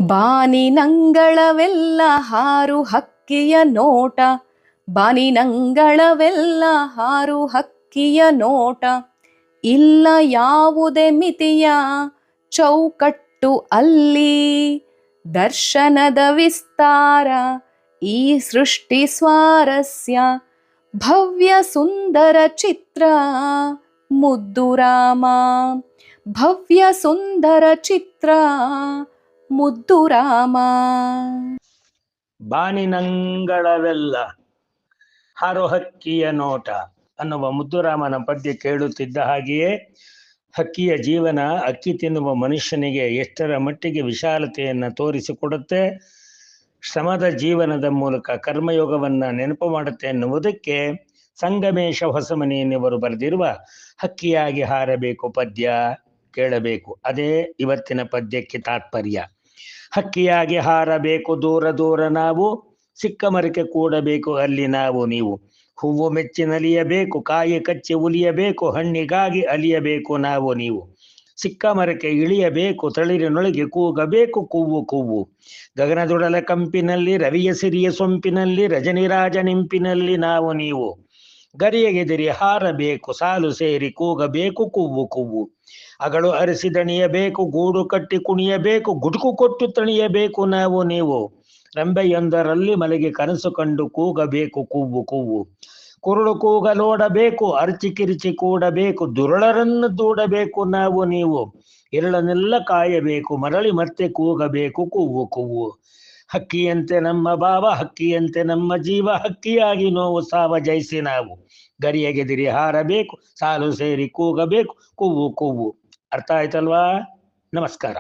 ಬಾನಿನಂಗಳವೆಲ್ಲ ಹಾರು ಹಕ್ಕಿಯ ನೋಟ, ಬಾನಿನಂಗಳವೆಲ್ಲ ಹಾರು ಹಕ್ಕಿಯ ನೋಟ, ಇಲ್ಲ ಯಾವುದೇ ಮಿತಿಯ ಚೌಕಟ್ಟು ಅಲ್ಲಿ, ದರ್ಶನದ ವಿಸ್ತಾರ ಈ ಸೃಷ್ಟಿ ಸ್ವಾರಸ್ಯ, ಭವ್ಯ ಸುಂದರ ಚಿತ್ರ ಮುದ್ದು ರಾಮ, ಭವ್ಯ ಸುಂದರ ಚಿತ್ರ ಮುದ್ದು ರಾಮ. ಬಾನಿನಂಗಳವೆಲ್ಲ ಹಾರು ಹಕ್ಕಿಯ ನೋಟ ಅನ್ನುವ ಮುದ್ದುರಾಮನ ಪದ್ಯ ಕೇಳುತ್ತಿದ್ದ ಹಾಗೆಯೇ ಹಕ್ಕಿಯ ಜೀವನ ಅಕ್ಕಿ ತಿನ್ನುವ ಮನುಷ್ಯನಿಗೆ ಎಷ್ಟರ ಮಟ್ಟಿಗೆ ವಿಶಾಲತೆಯನ್ನು ತೋರಿಸಿಕೊಡುತ್ತೆ, ಶ್ರಮದ ಜೀವನದ ಮೂಲಕ ಕರ್ಮಯೋಗವನ್ನು ನೆನಪು ಮಾಡುತ್ತೆ ಎನ್ನುವುದಕ್ಕೆ ಸಂಗಮೇಶ ಹೊಸಮನಿಯವರು ಬರೆದಿರುವ ಹಕ್ಕಿಯಾಗಿ ಹಾರಬೇಕು ಪದ್ಯ ಕೇಳಬೇಕು. ಅದೇ ಇವತ್ತಿನ ಪದ್ಯಕ್ಕೆ ತಾತ್ಪರ್ಯ. ಹಕ್ಕಿಯಾಗಿ ಹಾರಬೇಕು ದೂರ ದೂರ ನಾವು, ಸಿಕ್ಕ ಮರಕ್ಕೆ ಕೂಡಬೇಕು ಅಲ್ಲಿ ನಾವು ನೀವು, ಹೂವು ಮೆಚ್ಚಿ ನಲಿಯಬೇಕು ಕಾಯಿ ಕಚ್ಚಿ ಉಲಿಯಬೇಕು, ಹಣ್ಣಿಗಾಗಿ ಅಲಿಯಬೇಕು ನಾವು ನೀವು, ಸಿಕ್ಕ ಮರಕ್ಕೆ ಇಳಿಯಬೇಕು ತಳಿರಿನೊಳಗೆ ಕೂಗಬೇಕು ಕೂವು ಕೂವು, ಗಗನದೊಡಲ ಕಂಪಿನಲ್ಲಿ ರವಿಯ ಸಿರಿಯ ಸೊಂಪಿನಲ್ಲಿ ರಜನಿರಾಜ ನಿಂಪಿನಲ್ಲಿ ನಾವು ನೀವು, ಗರಿಯಗೆದಿರಿ ಹಾರಬೇಕು ಸಾಲು ಸೇರಿ ಕೂಗಬೇಕು ಕೂವು ಕೂವು, ಅಗಳು ಅರಸಿ ದಣಿಯಬೇಕು ಗೂಡು ಕಟ್ಟಿ ಕುಣಿಯಬೇಕು ಗುಡುಕು ಕೊಟ್ಟು ತಣಿಯಬೇಕು ನಾವು ನೀವು, ರಂಬೆಯೊಂದರಲ್ಲಿ ಮಲಗಿ ಕನಸು ಕಂಡು ಕೂಗಬೇಕು ಕೂವು ಕೂವು, ಕುರುಳು ಕೂಗಲೋಡಬೇಕು ಅರ್ಚಿ ಕಿರಿಚಿ ಕೂಡಬೇಕು ದುರುಳರನ್ನು ದೂಡಬೇಕು ನಾವು ನೀವು, ಇರಳನ್ನೆಲ್ಲ ಕಾಯಬೇಕು ಮರಳಿ ಮತ್ತೆ ಕೂಗಬೇಕು ಕೂವು ಕೂವು, ಹಕ್ಕಿಯಂತೆ ನಮ್ಮ ಭಾವ ಹಕ್ಕಿಯಂತೆ ನಮ್ಮ ಜೀವ, ಹಕ್ಕಿಯಾಗಿ ನೋವು ಸಾವ ಜಯಿಸಿ ನಾವು, ಗರಿಯಗೆದಿರಿ ಹಾರಬೇಕು ಸಾಲು ಸೇರಿ ಕೂಗಬೇಕು ಕೂವು ಕೂವು. ಅರ್ಥ ಆಯ್ತಲ್ವಾ? ನಮಸ್ಕಾರ.